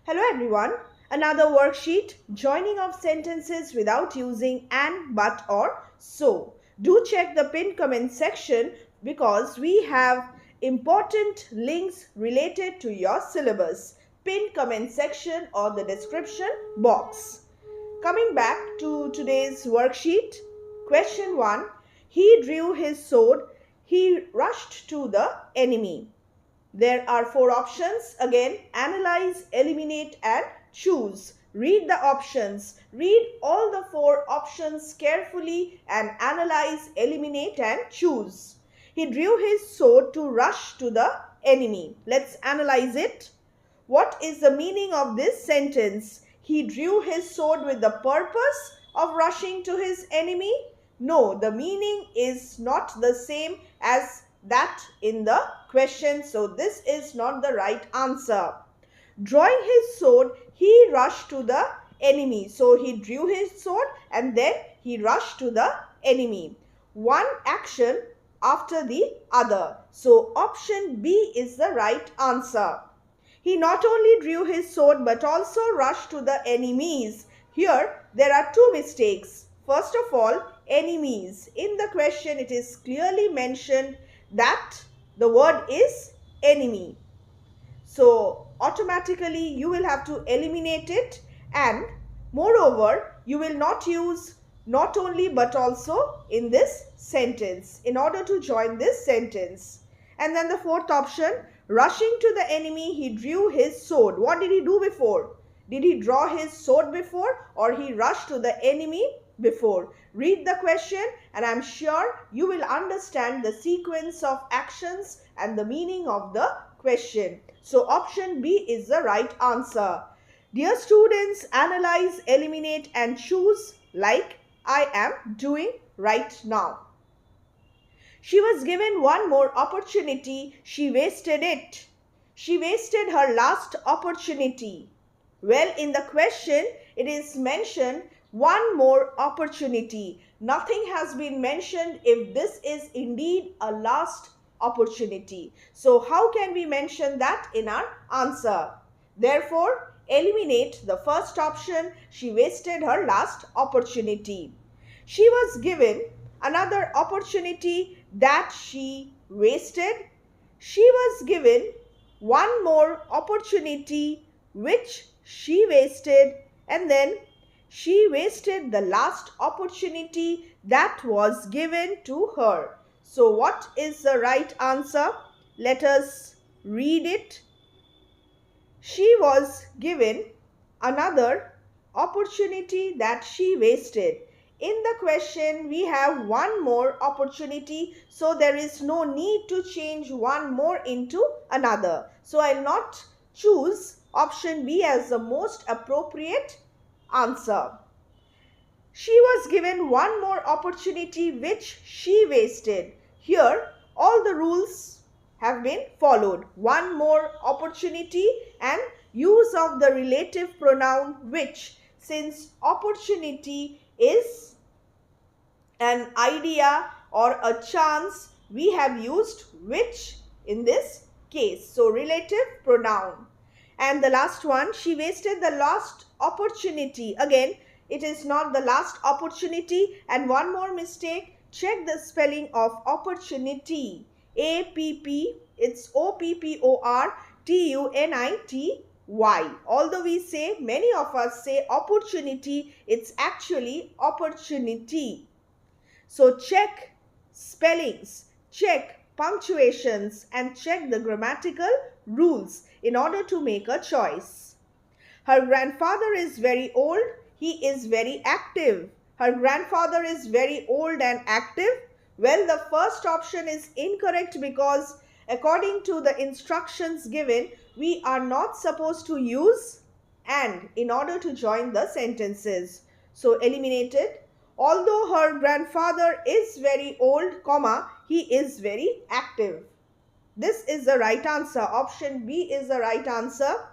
Hello everyone, another worksheet, joining of sentences without using and, but or so. Do check the pinned comment section because we have important links related to your syllabus. Pinned comment section or the description box. Coming back to today's worksheet, question 1. He drew his sword, he rushed to the enemy. There are 4 options. Again, analyze, eliminate and choose. Read the options. Read all the 4 options carefully and analyze, eliminate and choose. He drew his sword to rush to the enemy. Let's analyze it. What is the meaning of this sentence? He drew his sword with the purpose of rushing to his enemy? No, the meaning is not the same as that in the question, so this is not the right answer. Drawing his sword, he rushed to the enemy. So he drew his sword and then he rushed to the enemy. One action after the other. So option B is the right answer. He not only drew his sword but also rushed to the enemies. Here there are 2 mistakes. First of all, enemies. In the question it is clearly mentioned that the word is enemy. So automatically you will have to eliminate it, and moreover you will not use not only but also in this sentence in order to join this sentence. And then the 4th option, rushing to the enemy, he drew his sword. What did he do before? Did he draw his sword before or he rushed to the enemy before? Read the question and I am sure you will understand the sequence of actions and the meaning of the question. So option B is the right answer. Dear students, analyze, eliminate and choose like I am doing right now. She was given one more opportunity. She wasted it. She wasted her last opportunity. Well, in the question, it is mentioned one more opportunity. Nothing has been mentioned if this is indeed a last opportunity. So how can we mention that in our answer? Therefore, eliminate the first option. She wasted her last opportunity. She was given another opportunity that she wasted. She was given one more opportunity which she wasted, and then she wasted the last opportunity that was given to her. So what is the right answer? Let us read it. She was given another opportunity that she wasted. In the question, we have one more opportunity, so there is no need to change one more into another. So I will not choose option B as the most appropriate answer. She was given one more opportunity which she wasted. Here, all the rules have been followed. One more opportunity and use of the relative pronoun which, since opportunity is an idea or a chance, we have used which in this case. So relative pronoun. And the last one, she wasted the last opportunity. Again, it is not the last opportunity. And one more mistake, check the spelling of opportunity. A-P-P, it's O-P-P-O-R-T-U-N-I-T-Y. Although we say, many of us say opportunity, it's actually opportunity. So check spellings, check punctuations and check the grammatical rules in order to make a choice. Her grandfather is very old. He is very active. Her grandfather is very old and active. Well, the first option is incorrect because according to the instructions given, we are not supposed to use and in order to join the sentences. So eliminated. Although her grandfather is very old, comma, he is very active. This is the right answer. Option B is the right answer.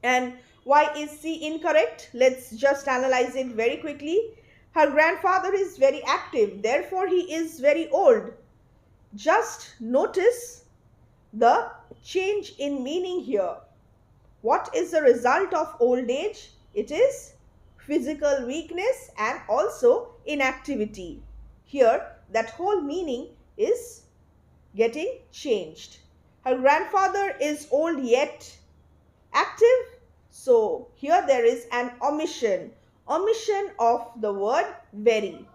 And why is C incorrect? Let's just analyze it very quickly. Her grandfather is very active. Therefore, he is very old. Just notice the change in meaning here. What is the result of old age? It is physical weakness and also inactivity. Here, that whole meaning is getting changed. Her grandfather is old yet active. So here there is an omission of the word very.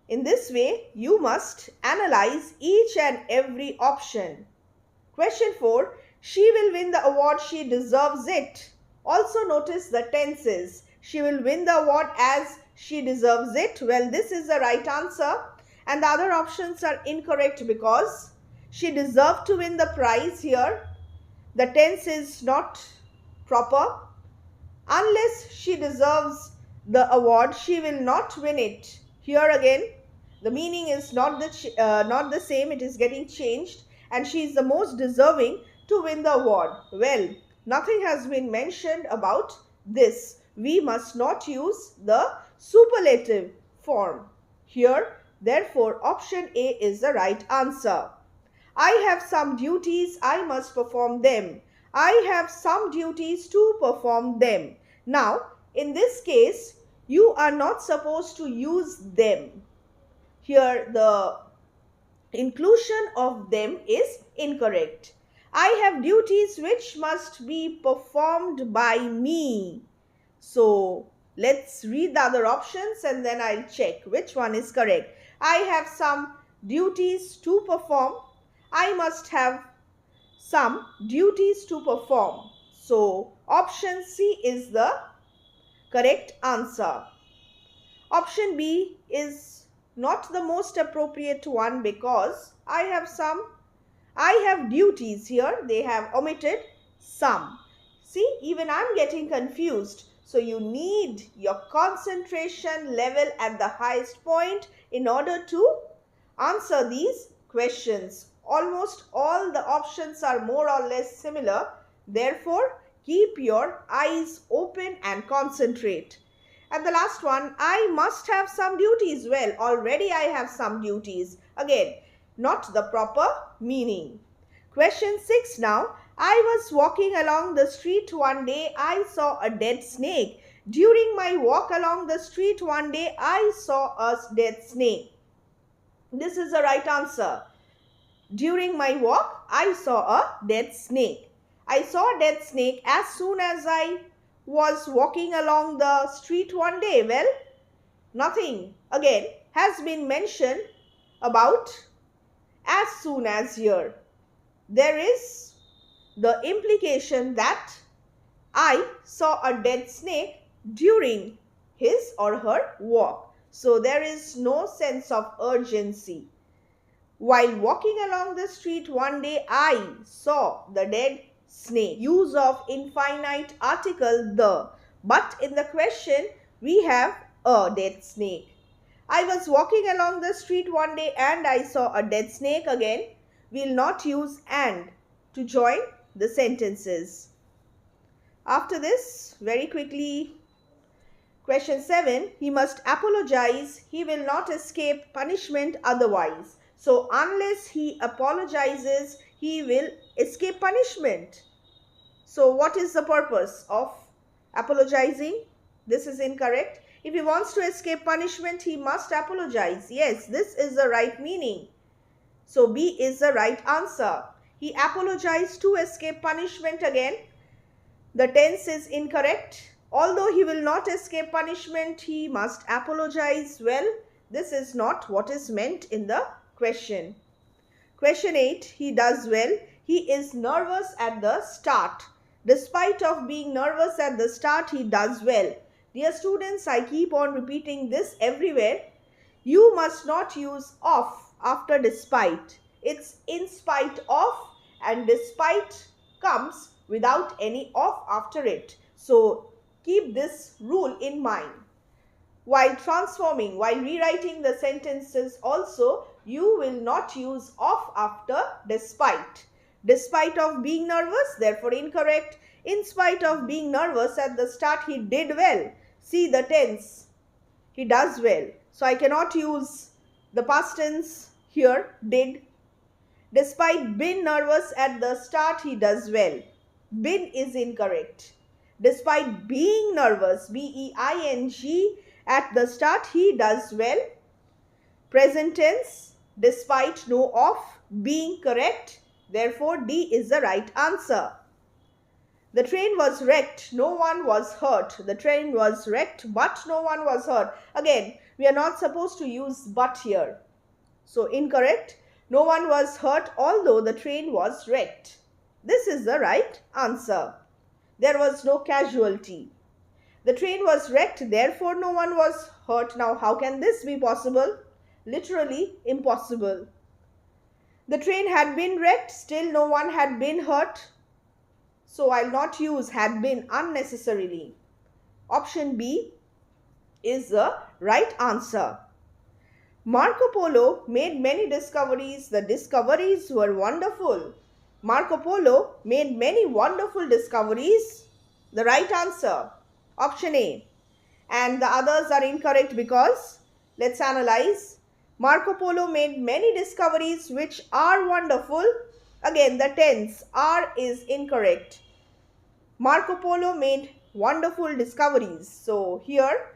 In this way, you must analyze each and every option. Question 4. She will win the award, she deserves it. Also notice the tenses. She will win the award as she deserves it. Well, this is the right answer. And the other options are incorrect because she deserved to win the prize here. The tense is not proper. Unless she deserves the award, she will not win it. Here again, the meaning is not the same. It is getting changed, and she is the most deserving to win the award. Well, nothing has been mentioned about this. We must not use the superlative form. Here, therefore, option A is the right answer. I have some duties, I must perform them. I have some duties to perform them. Now, in this case, you are not supposed to use them. Here, the inclusion of them is incorrect. I have duties which must be performed by me. So, let's read the other options and then I'll check which one is correct. I have some duties to perform. I must have some duties to perform. So, option C is the correct answer. Option B is not the most appropriate one because I have duties here. They have omitted some. See, even I'm getting confused. So you need your concentration level at the highest point in order to answer these questions. Almost all the options are more or less similar. Therefore, keep your eyes open and concentrate. And the last one, I must have some duties. Well, already I have some duties. Again, not the proper meaning. Question 6 now. I was walking along the street one day. I saw a dead snake. During my walk along the street one day, I saw a dead snake. This is the right answer. During my walk, I saw a dead snake. I saw a dead snake as soon as I was walking along the street one day. Well, nothing again has been mentioned about as soon as here. There is the implication that I saw a dead snake during his or her walk. So there is no sense of urgency. While walking along the street one day, I saw the dead snake. Use of infinite article the. But in the question, we have a dead snake. I was walking along the street one day and I saw a dead snake. Again, we will not use and to join the sentences. After this, very quickly, question 7. He must apologize. He will not escape punishment otherwise. So, unless he apologizes, he will escape punishment. So, what is the purpose of apologizing? This is incorrect. If he wants to escape punishment, he must apologize. Yes, this is the right meaning. So, B is the right answer. He apologized to escape punishment. Again, the tense is incorrect. Although he will not escape punishment, he must apologize. Well, this is not what is meant in the question. Question 8. He does well. He is nervous at the start. Despite of being nervous at the start, he does well. Dear students, I keep on repeating this everywhere. You must not use of after despite. It's in spite of, and despite comes without any of after it. So keep this rule in mind. While transforming, while rewriting the sentences also, you will not use of after despite. Despite of being nervous, therefore incorrect. In spite of being nervous at the start, he did well. See the tense. He does well. So I cannot use the past tense here, did. Despite being nervous at the start, he does well. Been is incorrect. Despite being nervous, B-E-I-N-G, at the start he does well. Present tense, despite no of, being correct. Therefore, D is the right answer. The train was wrecked. No one was hurt. The train was wrecked, but no one was hurt. Again, we are not supposed to use but here. So incorrect. No one was hurt although the train was wrecked. This is the right answer. There was no casualty. The train was wrecked, therefore no one was hurt. Now, how can this be possible? Literally impossible. The train had been wrecked, still no one had been hurt. So I'll not use had been unnecessarily. Option B is the right answer. Marco Polo made many discoveries. The discoveries were wonderful. Marco Polo made many wonderful discoveries. The right answer, option A. And the others are incorrect because, let's analyze. Marco Polo made many discoveries which are wonderful. Again, the tense are is incorrect. Marco Polo made wonderful discoveries. So here,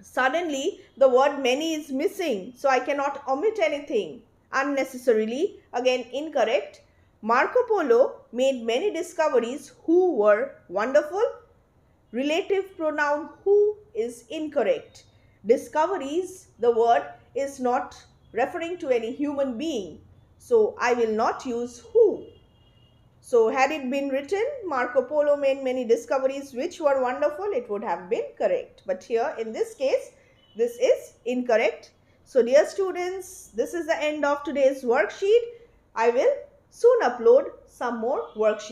suddenly the word many is missing. So I cannot omit anything unnecessarily. Again, incorrect. Marco Polo made many discoveries who were wonderful. Relative pronoun who is incorrect. Discoveries, the word is not referring to any human being. So I will not use who. So had it been written, Marco Polo made many discoveries which were wonderful, it would have been correct. But here in this case, this is incorrect. So dear students, this is the end of today's worksheet. I will soon upload some more worksheets.